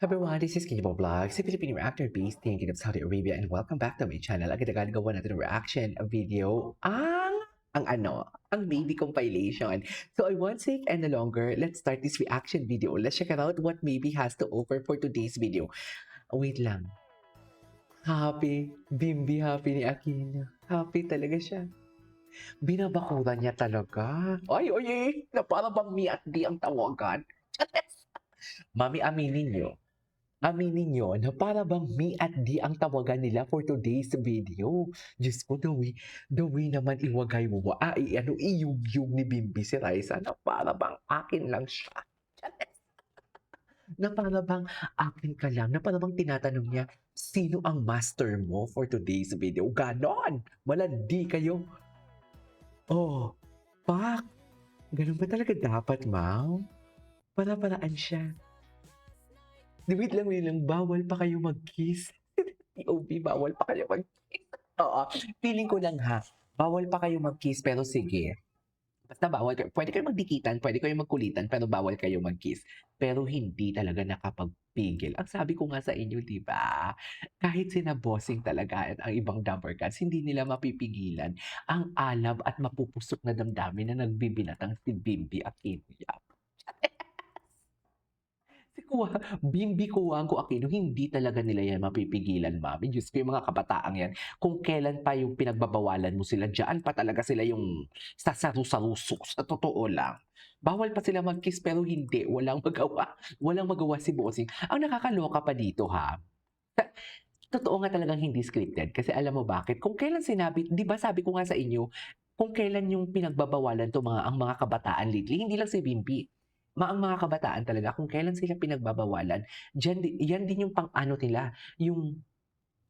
Everyone, this is Kibo Vlogs, a Filipino actor based in Kingdom, Saudi Arabia, and welcome back to my channel. Agad gawa natin ng reaction video ang baby compilation. So I won't take any longer. Let's start this reaction video. Let's check out what baby has to offer for today's video. Wait lang. Happy, Bimbi happy ni Aquino. Happy talaga siya. Binabakura niya talaga. Ay, na para bang mi at di ang tawagan. Mami, aminin nyo na para bang me at D ang tawagan nila for today's video. Diyos ko, the way naman iwagay mo ba? Iyug-yug ni Bimbi si Raisa na para bang akin lang siya. Na para bang akin ka lang, na para bang tinatanong niya, sino ang master mo for today's video? Ganon! Malandi kayo. Oh, pak! Ganun ba talaga dapat, ma'am? Para-paraan siya. Wait lang, bawal pa kayo mag-kiss. POV, bawal pa kayo mag-kiss. Oo, feeling ko lang ha, bawal pa kayo mag-kiss, pero sige. Basta bawal kayo. Pwede kayo magdikitan, pwede kayo magkulitan, pero bawal kayo mag-kiss. Pero hindi talaga nakapagpigil. Ang sabi ko nga sa inyo, di ba? Kahit sina bossing talaga at ang ibang dumper cats, hindi nila mapipigilan ang alab at mapupusok na damdamin na nagbibinatang si Bimbi at Inyap. Bimbi Kuwangko Aquino, hindi talaga nila yan mapipigilan, mami. Diyos ko, yung mga kabataang yan, kung kailan pa yung pinagbabawalan mo sila, dyan pa talaga sila yung sasaru-saruso. Sa totoo lang. Bawal pa sila mag-kiss pero hindi. Walang magawa. Walang magawa si Bossing. Ang nakakaloka pa dito, ha? Totoo nga talagang hindi scripted. Kasi alam mo bakit? Kung kailan sinabi, di ba sabi ko nga sa inyo, kung kailan yung pinagbabawalan to ang mga kabataan lately, hindi lang si Bimbi, ang mga kabataan talaga, kung kailan sila pinagbabawalan, yan din yung pang-ano nila, yung,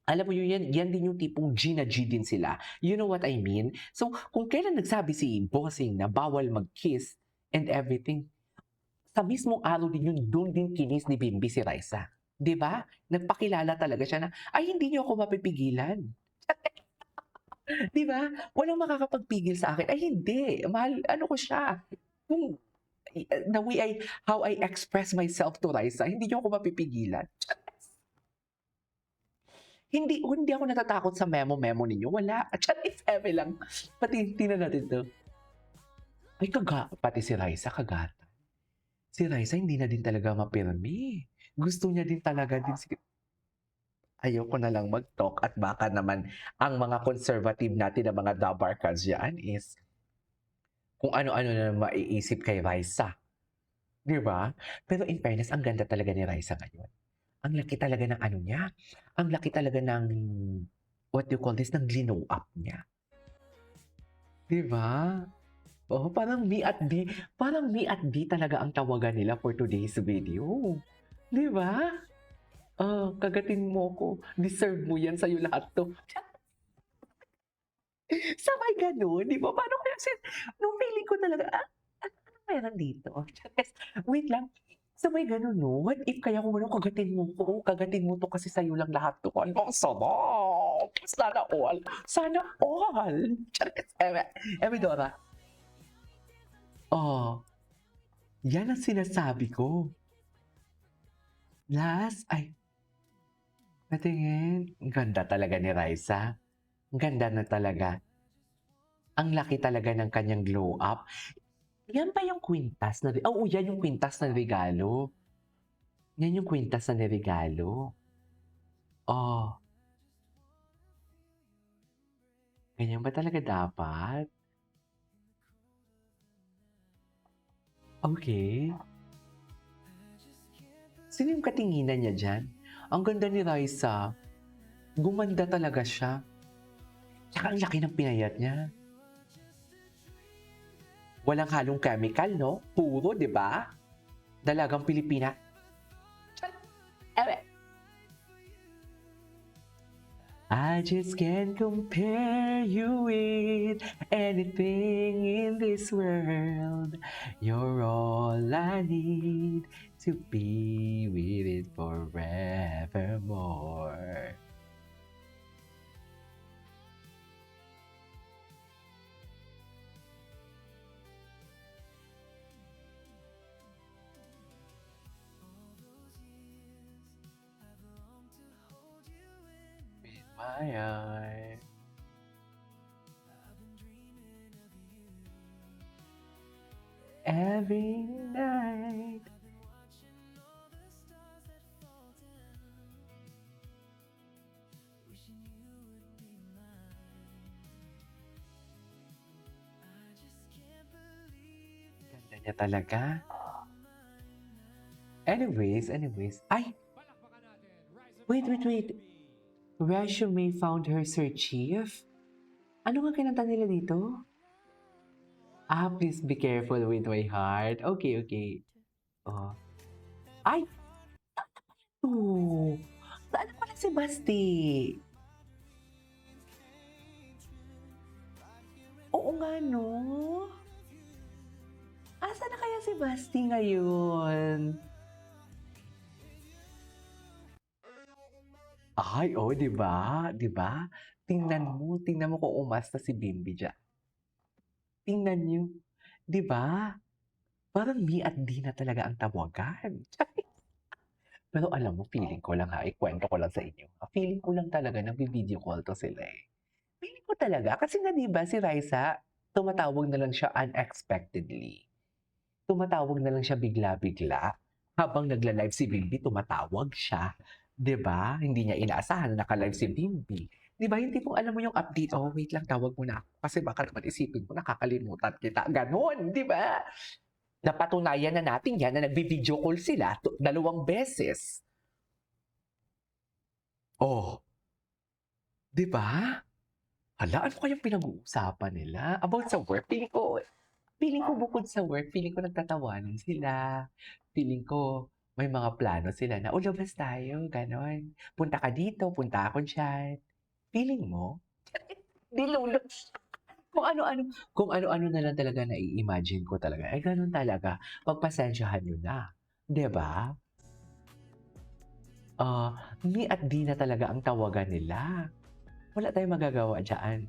alam mo yun, yan din yung tipong G na G din sila. You know what I mean? So, kung kailan nagsabi si Bossing na bawal mag-kiss and everything, sa mismong araw din yun, doon din kinis ni Bimbi si Raisa. 'Di ba? Nagpakilala talaga siya na, ay hindi niyo ako mapipigilan. 'Di ba? Walang makakapagpigil sa akin. Ay hindi, mahal, ano ko siya. Kung the way how I express myself to Raisa, hindi niyo ako mapipigilan. Hindi ako natatakot sa memo ninyo, wala. At if ever lang, pati tingnan natin 'to. Ay pati si Raisa kagatan. Si Raisa hindi na din talaga mapirmi. Gusto niya din talaga din ayoko na lang mag-talk at baka naman ang mga conservative natin na mga dabarkads dyan is kung ano-ano na maiisip kay Raisa. Di ba? Pero in fairness, ang ganda talaga ni Raisa ngayon. Ang laki talaga ng ano niya. Ang laki talaga ng, what do you call this, ng glow up niya. Di ba? Oh, parang me at D talaga ang tawagan nila for today's video. Di ba? Kagatin mo ko. Deserve mo yan, sa'yo lahat to. Sabay gano'n, di ba? Paano kaya nung feeling ko talaga, anong meron dito? Wait lang, sabay gano'n, no? What if kaya kung ano, kagatin mo to kasi sa'yo lang lahat to. Ano, ang sarap! Sana all! Sana all! Charis, Dora. Oh, yan ang sinasabi ko. Patingin. Ang ganda talaga ni Raisa. Ang ganda na talaga. Ang laki talaga ng kanyang glow up. Yan ba yung kwintas na oo, yan yung kwintas na regalo. Yan yung kwintas na regalo. Oh. Ganyan ba talaga dapat? Okay. Sino yung katinginan niya dyan? Ang ganda ni Raisa. Gumanda talaga siya. Tsaka ang laki ng pinayat niya. Walang halong chemical, no? Puro, di ba? Dalagang Pilipina. I just can't compare you with anything in this world. You're all I need to be with it forevermore. Ay, ay. Every night. Ganda niya talaga. Anyways. Ay, wait. Resume found her Sir Chief? Ano nga kinanta nila dito? Ah, please be careful with my heart. Okay. Oh. Ay! Oh! Ano pala si Basti? Oo nga, no? Asa na kaya si Basti ngayon? Ay, oh, 'di ba? 'Di ba? Tingnan mo kung umasta si Bimbi diyan. Tingnan niyo, 'di ba? Parang me at D na talaga ang tawagan. Pero alam mo, feeling ko lang ha, ikwento ko lang sa inyo. Feeling ko lang talaga nagvi-video call 'to sila, eh. Feeling ko talaga kasi nga 'di ba si Raisa, tumatawag na lang siya unexpectedly. Tumatawag na lang siya bigla-bigla. Habang nagla-live si Bimbi, tumatawag siya. 'Di ba? Hindi niya inaasahan na naka-live si Bimbi. 'Di ba yung tipong alam mo yung update, "Oh, wait lang, tawag muna ako kasi baka naman isipin mo nakakalimutan kita." Gano'n, 'di ba? Napatunayan na natin 'yan na nagvi-video call sila 2 beses. Oh, 'di ba? Hala, ano kayang pinag-uusapan nila? About sa work? Feeling ko bukod sa work, feeling ko nagtatawanan sila. Feeling ko may mga plano sila na, "O, labas tayo," gano'n. "Punta ka dito, punta ako diyan." Feeling mo? Nilulus kung ano-ano na lang talaga nai-imagine ko talaga, eh, gano'n talaga. Pagpasensyahan niyo na, 'di ba? Me at D na talaga ang tawagan nila. Wala tayong magagawa diyaan.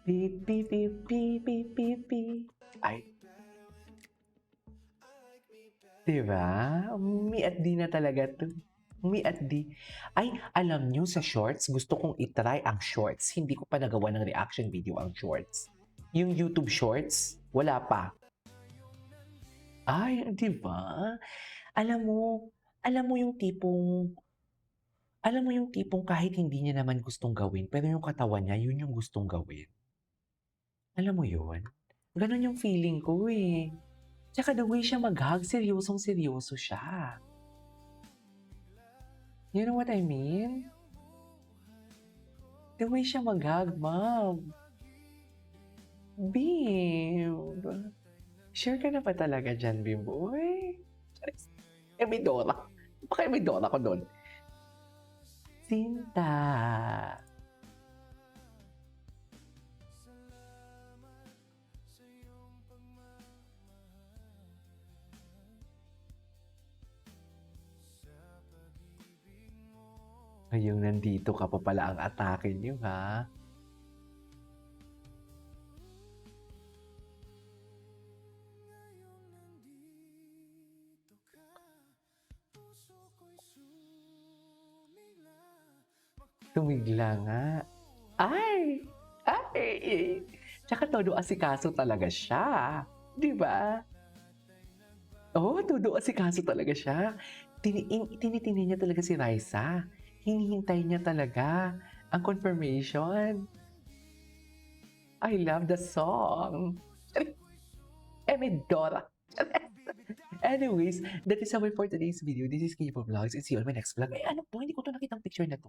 Beep, beep, beep, beep, beep, beep, beep. Ay, 'di ba? Me at D na talaga 'to. Me at D. Ay, alam niyo sa shorts, gusto kong i-try ang shorts. Hindi ko pa nagawa ng reaction video ang shorts. Yung YouTube shorts, wala pa. Ay, 'di ba? Alam mo alam mo yung tipong kahit hindi niya naman gustong gawin, pero yung katawan niya, yun yung gustong gawin. Alam mo yun? Gano'n yung feeling ko, eh. Tsaka the way siya mag-hug, seryosong-seryoso siya. You know what I mean? The way siya mag-hug, ma'am. Babe, sure ka na ba talaga diyan, Bimboy? Charis. Eh, may Dora. Baka may Dora ko do'n. Sinta. Ngayong nandito ka pa pala ang atake niyo, ha? Tumigla nga. Ay! Ay! Tsaka todo asikaso talaga siya, 'di ba? Oo, todo asikaso talaga siya. Tinitini niya talaga si Raisa. Hinihintay niya talaga ang confirmation. I love the song. Emidora. Anyways, that is all for today's video. This is K-pop Vlogs and see you on my next vlog. Ay, ano po, hindi ko to nakitang picture na to.